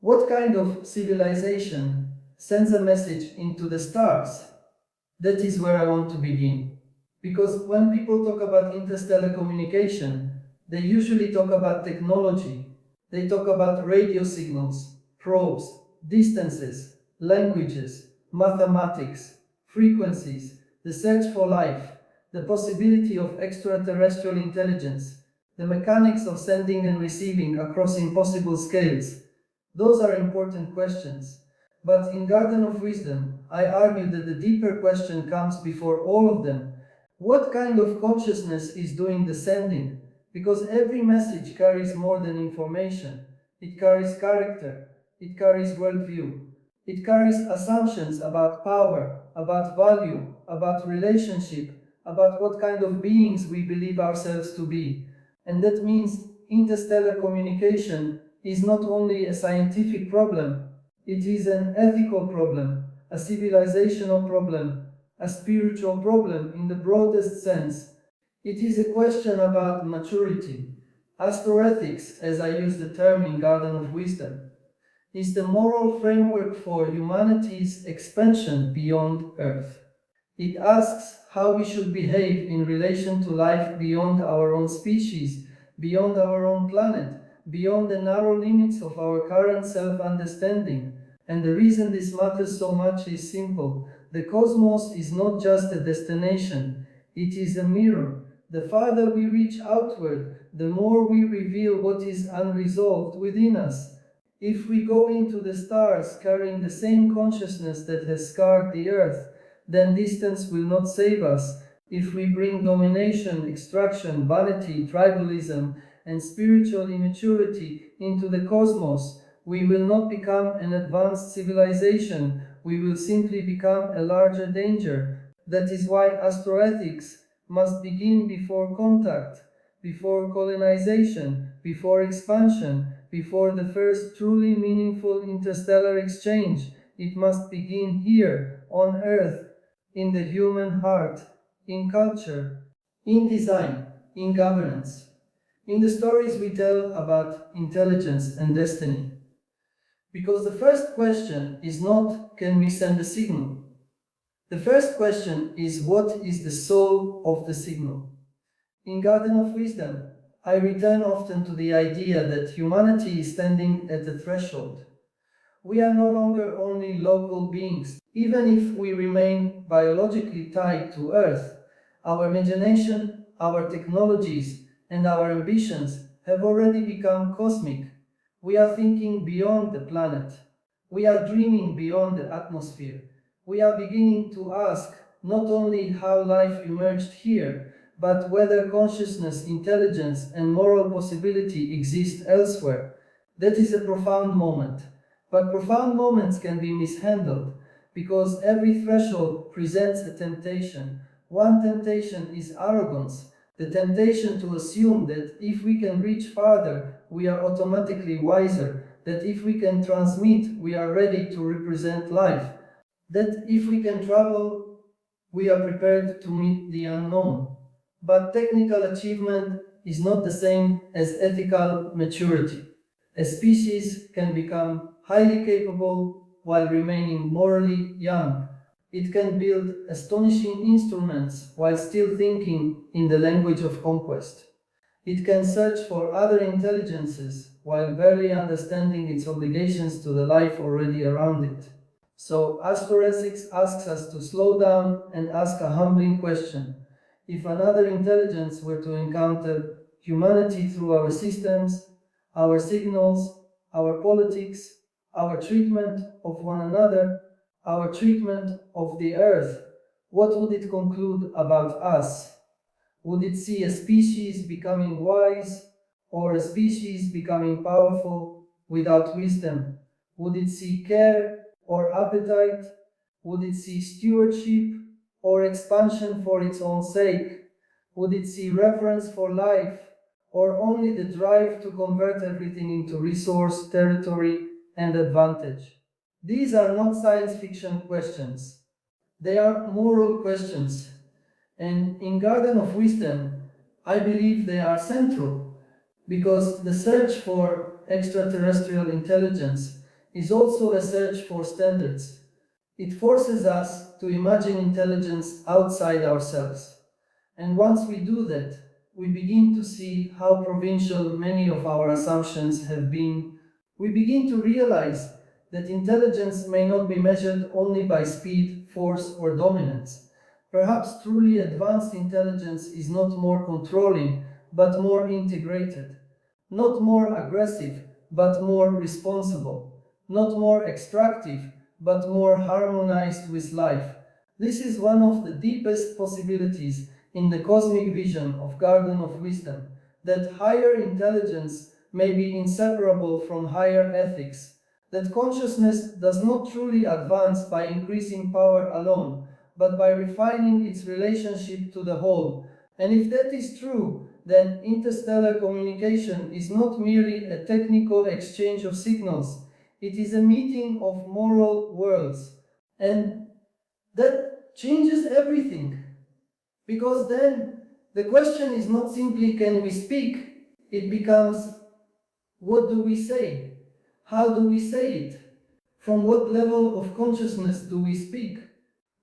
What kind of civilization sends a message into the stars? That is where I want to begin. Because when people talk about interstellar communication, they usually talk about technology. They talk about radio signals, probes, distances, languages, mathematics, frequencies, the search for life, the possibility of extraterrestrial intelligence, the mechanics of sending and receiving across impossible scales. Those are important questions. But in Garden of Wisdom, I argue that the deeper question comes before all of them. What kind of consciousness is doing the sending? Because every message carries more than information. It carries character, it carries worldview, it carries assumptions about power, about value, about relationship, about what kind of beings we believe ourselves to be. And that means interstellar communication is not only a scientific problem, it is an ethical problem, a civilizational problem, a spiritual problem in the broadest sense. It is a question about maturity. Astroethics, as I use the term in Garden of Wisdom, is the moral framework for humanity's expansion beyond Earth. It asks how we should behave in relation to life beyond our own species, beyond our own planet, beyond the narrow limits of our current self-understanding. And the reason this matters so much is simple. The cosmos is not just a destination, it is a mirror. The farther we reach outward, the more we reveal what is unresolved within us. If we go into the stars carrying the same consciousness that has scarred the earth, then distance will not save us. If we bring domination, extraction, vanity, tribalism, and spiritual immaturity into the cosmos, we will not become an advanced civilization, we will simply become a larger danger. That is why astroethics must begin before contact, before colonization, before expansion, before the first truly meaningful interstellar exchange. It must begin here, on Earth, in the human heart, in culture, in design, in governance, in the stories we tell about intelligence and destiny. Because the first question is not, can we send a signal? The first question is, what is the soul of the signal? In Garden of Wisdom, I return often to the idea that humanity is standing at a threshold. We are no longer only local beings. Even if we remain biologically tied to Earth, our imagination, our technologies, and our ambitions have already become cosmic. We are thinking beyond the planet. We are dreaming beyond the atmosphere. We are beginning to ask not only how life emerged here, but whether consciousness, intelligence, and moral possibility exist elsewhere. That is a profound moment. But profound moments can be mishandled, because every threshold presents a temptation. One temptation is arrogance, the temptation to assume that if we can reach farther, we are automatically wiser, that if we can transmit, we are ready to represent life, that if we can travel, we are prepared to meet the unknown. But technical achievement is not the same as ethical maturity. A species can become highly capable while remaining morally young. It can build astonishing instruments while still thinking in the language of conquest. It can search for other intelligences while barely understanding its obligations to the life already around it. So, Astroethics asks us to slow down and ask a humbling question. If another intelligence were to encounter humanity through our systems, our signals, our politics, our treatment of one another, our treatment of the earth, what would it conclude about us? Would it see a species becoming wise or a species becoming powerful without wisdom? Would it see care or appetite? Would it see stewardship or expansion for its own sake? Would it see reverence for life or only the drive to convert everything into resource, territory, and advantage? These are not science fiction questions. They are moral questions. And in Garden of Wisdom, I believe they are central because the search for extraterrestrial intelligence is also a search for standards. It forces us to imagine intelligence outside ourselves. And once we do that, we begin to see how provincial many of our assumptions have been. We begin to realize that intelligence may not be measured only by speed, force, or dominance. Perhaps truly advanced intelligence is not more controlling, but more integrated. Not more aggressive, but more responsible. Not more extractive, but more harmonized with life. This is one of the deepest possibilities in the cosmic vision of Garden of Wisdom, that higher intelligence may be inseparable from higher ethics, that consciousness does not truly advance by increasing power alone, but by refining its relationship to the whole. And if that is true, then interstellar communication is not merely a technical exchange of signals, it is a meeting of moral worlds. And that changes everything. Because then the question is not simply can we speak, it becomes what do we say? How do we say it? From what level of consciousness do we speak?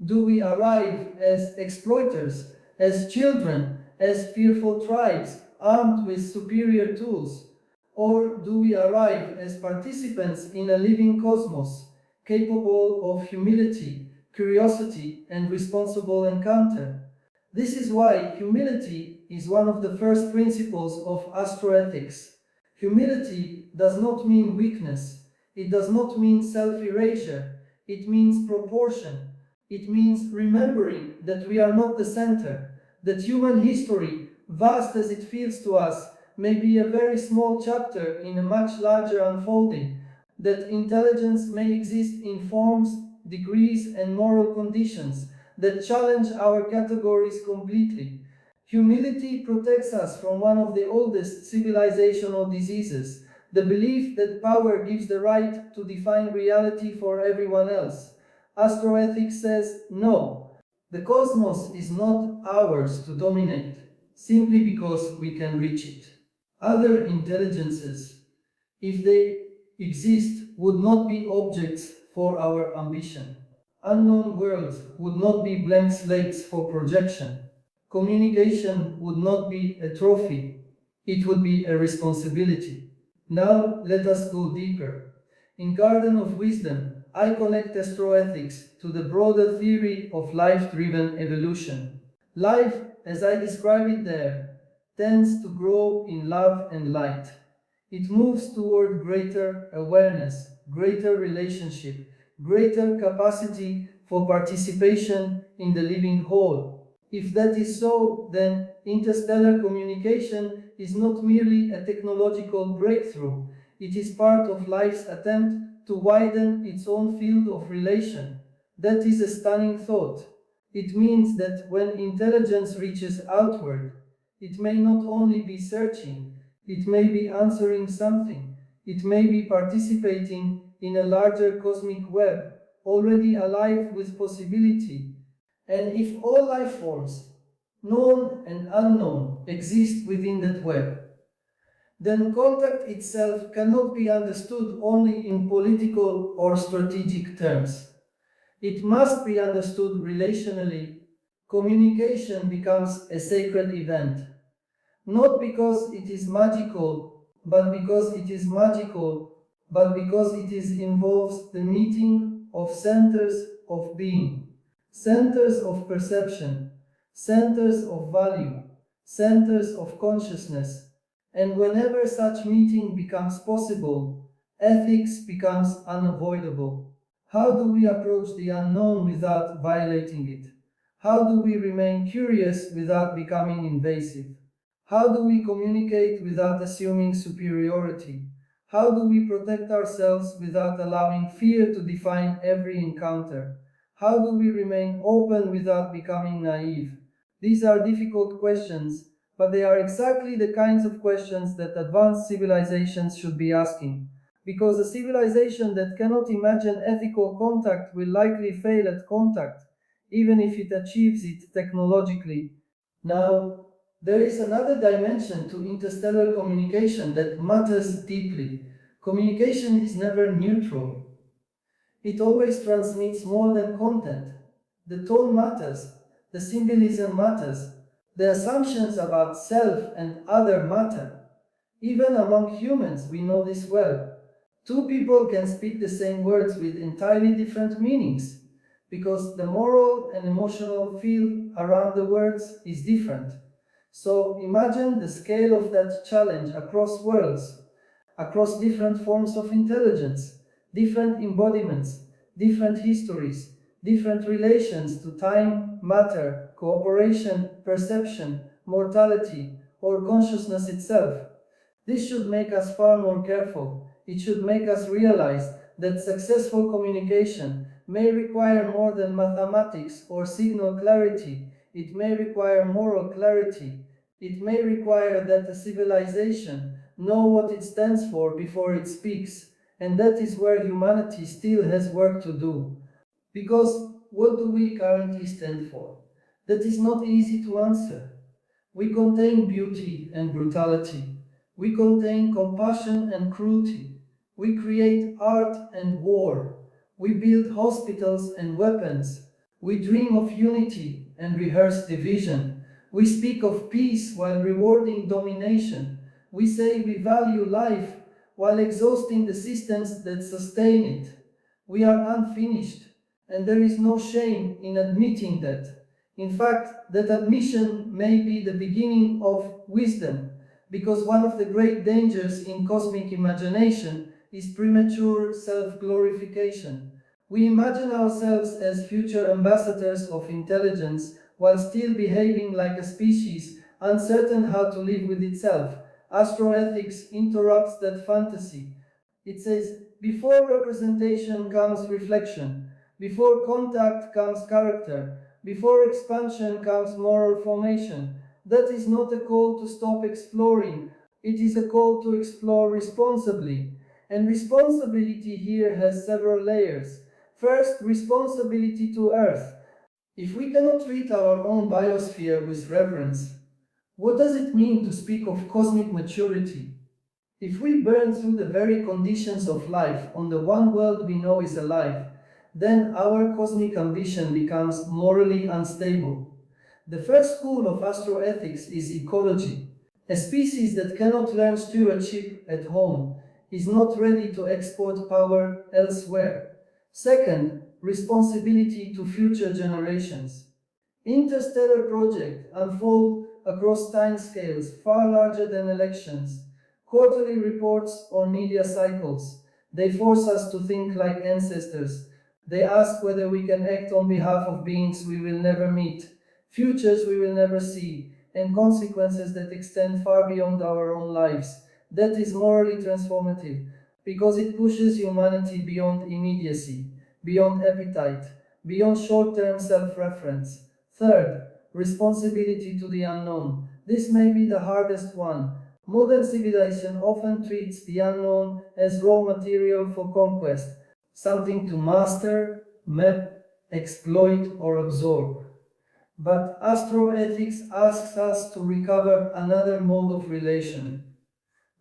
Do we arrive as exploiters, as children, as fearful tribes, armed with superior tools? Or do we arrive as participants in a living cosmos, capable of humility, curiosity, and responsible encounter? This is why humility is one of the first principles of Astroethics. Humility does not mean weakness, it does not mean self-erasure, it means proportion. It means remembering that we are not the center, that human history, vast as it feels to us, may be a very small chapter in a much larger unfolding, that intelligence may exist in forms, degrees, and moral conditions that challenge our categories completely. Humility protects us from one of the oldest civilizational diseases, the belief that power gives the right to define reality for everyone else. Astroethics says no. The cosmos is not ours to dominate, simply because we can reach it. Other intelligences, if they exist, would not be objects for our ambition. Unknown worlds would not be blank slates for projection. Communication would not be a trophy, it would be a responsibility. Now let us go deeper. In Garden of Wisdom, I connect astroethics to the broader theory of life-driven evolution. Life, as I describe it there, tends to grow in love and light. It moves toward greater awareness, greater relationship, greater capacity for participation in the living whole. If that is so, then interstellar communication is not merely a technological breakthrough, it is part of life's attempt to widen its own field of relation. That is a stunning thought. It means that when intelligence reaches outward, it may not only be searching, it may be answering something, it may be participating in a larger cosmic web, already alive with possibility. And if all life forms, known and unknown, exist within that web, then contact itself cannot be understood only in political or strategic terms. It must be understood relationally. Communication becomes a sacred event, not because it is magical, but because it is magical, but because it is involves the meeting of centers of being, centers of perception, centers of value, centers of consciousness. And whenever such meeting becomes possible, ethics becomes unavoidable. How do we approach the unknown without violating it? How do we remain curious without becoming invasive? How do we communicate without assuming superiority? How do we protect ourselves without allowing fear to define every encounter? How do we remain open without becoming naive? These are difficult questions, but they are exactly the kinds of questions that advanced civilizations should be asking. Because a civilization that cannot imagine ethical contact will likely fail at contact, even if it achieves it technologically. Now, there is another dimension to interstellar communication that matters deeply: Communication is never neutral. It always transmits more than content. The tone matters, the symbolism matters, the assumptions about self and other matter. Even among humans, we know this well. Two people can speak the same words with entirely different meanings because the moral and emotional feel around the words is different. So imagine the scale of that challenge across worlds, across different forms of intelligence, different embodiments, different histories, different relations to time, matter, cooperation, perception, mortality, or consciousness itself. This should make us far more careful. It should make us realize that successful communication may require more than mathematics or signal clarity. It may require moral clarity. It may require that a civilization know what it stands for before it speaks. And that is where humanity still has work to do. Because what do we currently stand for? That is not easy to answer. We contain beauty and brutality. We contain compassion and cruelty. We create art and war. We build hospitals and weapons. We dream of unity and rehearse division. We speak of peace while rewarding domination. We say we value life while exhausting the systems that sustain it. We are unfinished, and there is no shame in admitting that. In fact, that admission may be the beginning of wisdom, because one of the great dangers in cosmic imagination is premature self-glorification. We imagine ourselves as future ambassadors of intelligence while still behaving like a species uncertain how to live with itself. Astroethics interrupts that fantasy. It says, before representation comes reflection, before contact comes character, before expansion comes moral formation. That is not a call to stop exploring, it is a call to explore responsibly. And responsibility here has several layers. First, responsibility to Earth. If we cannot treat our own biosphere with reverence, what does it mean to speak of cosmic maturity? If we burn through the very conditions of life on the one world we know is alive, then our cosmic ambition becomes morally unstable. The first school of astroethics is ecology. A species that cannot learn stewardship at home is not ready to export power elsewhere. Second, responsibility to future generations. Interstellar project unfold across timescales far larger than elections, quarterly reports or media cycles. They force us to think like ancestors. They ask whether we can act on behalf of beings we will never meet, futures we will never see, and consequences that extend far beyond our own lives. That is morally transformative because it pushes humanity beyond immediacy, beyond appetite, beyond short-term self-reference. Third, responsibility to the unknown. This may be the hardest one. Modern civilization often treats the unknown as raw material for conquest, something to master, map, exploit, or absorb. But astroethics asks us to recover another mode of relation,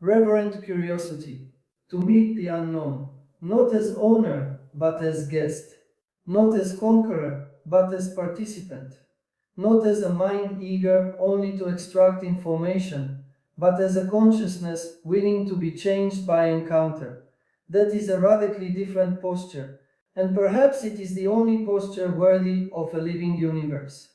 reverent curiosity, to meet the unknown, not as owner, but as guest, not as conqueror, but as participant, not as a mind eager only to extract information, but as a consciousness willing to be changed by encounter. That is a radically different posture, and perhaps it is the only posture worthy of a living universe.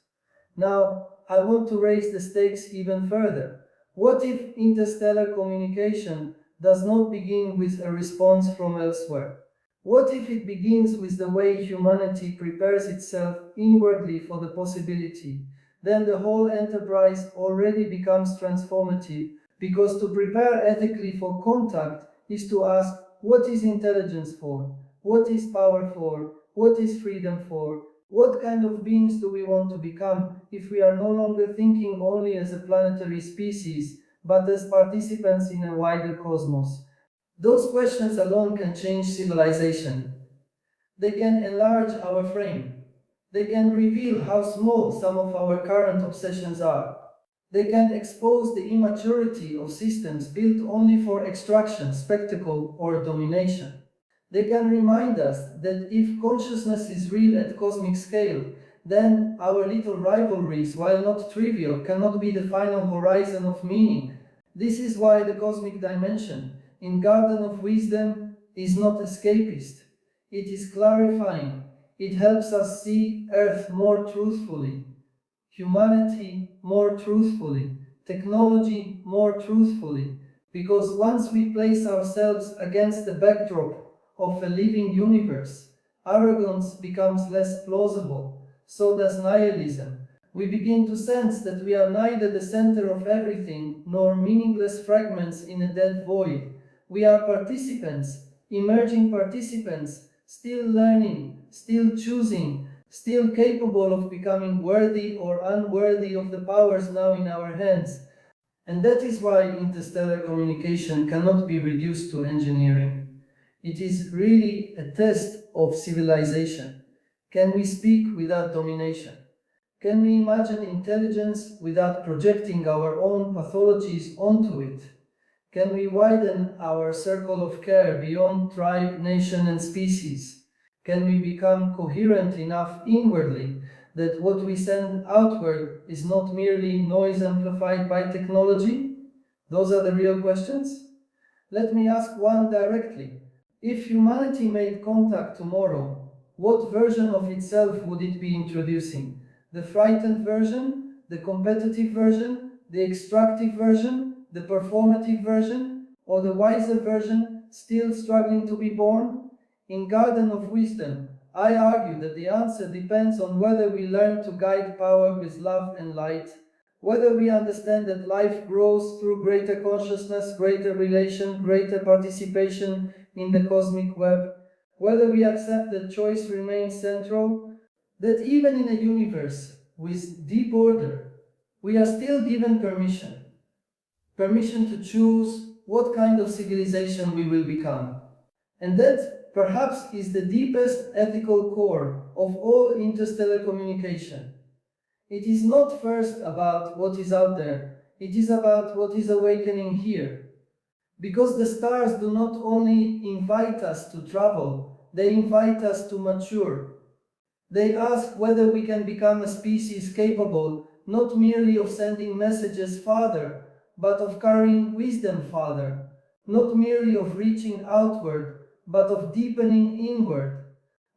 Now, I want to raise the stakes even further. What if interstellar communication does not begin with a response from elsewhere? What if it begins with the way humanity prepares itself inwardly for the possibility? Then the whole enterprise already becomes transformative, because to prepare ethically for contact is to ask, what is intelligence for? What is power for? What is freedom for? What kind of beings do we want to become if we are no longer thinking only as a planetary species, but as participants in a wider cosmos? Those questions alone can change civilization. They can enlarge our frame. They can reveal how small some of our current obsessions are. They can expose the immaturity of systems built only for extraction, spectacle, or domination. They can remind us that if consciousness is real at cosmic scale, then our little rivalries, while not trivial, cannot be the final horizon of meaning. This is why the cosmic dimension in Garden of Wisdom is not escapist. It is clarifying. It helps us see Earth more truthfully, humanity more truthfully, technology more truthfully, because once we place ourselves against the backdrop of a living universe, arrogance becomes less plausible, so does nihilism. We begin to sense that we are neither the center of everything nor meaningless fragments in a dead void. We are participants, emerging participants, still learning, still choosing, still capable of becoming worthy or unworthy of the powers now in our hands. And that is why interstellar communication cannot be reduced to engineering. It is really a test of civilization. Can we speak without domination? Can we imagine intelligence without projecting our own pathologies onto it? Can we widen our circle of care beyond tribe, nation, and species? Can we become coherent enough inwardly that what we send outward is not merely noise amplified by technology? Those are the real questions. Let me ask one directly. If humanity made contact tomorrow, what version of itself would it be introducing? The frightened version? The competitive version? The extractive version? The performative version? Or the wiser version, still struggling to be born? In Garden of Wisdom, I argue that the answer depends on whether we learn to guide power with love and light, whether we understand that life grows through greater consciousness, greater relation, greater participation in the cosmic web, whether we accept that choice remains central, that even in a universe with deep order, we are still given permission to choose what kind of civilization we will become. And that perhaps is the deepest ethical core of all interstellar communication. It is not first about what is out there, it is about what is awakening here. Because the stars do not only invite us to travel, they invite us to mature. They ask whether we can become a species capable not merely of sending messages farther, but of carrying wisdom farther, not merely of reaching outward, but of deepening inward,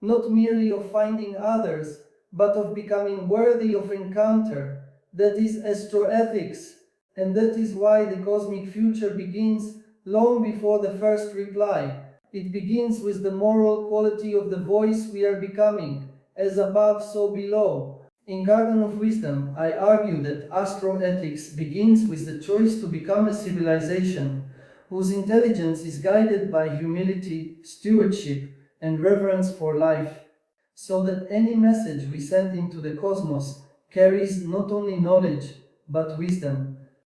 not merely of finding others, but of becoming worthy of encounter. That is astroethics, and that is why the cosmic future begins long before the first reply. It begins with the moral quality of the voice we are becoming, as above, so below. In Garden of Wisdom, I argue that astroethics begins with the choice to become a civilization whose intelligence is guided by humility, stewardship, and reverence for life, so that any message we send into the cosmos carries not only knowledge, but wisdom.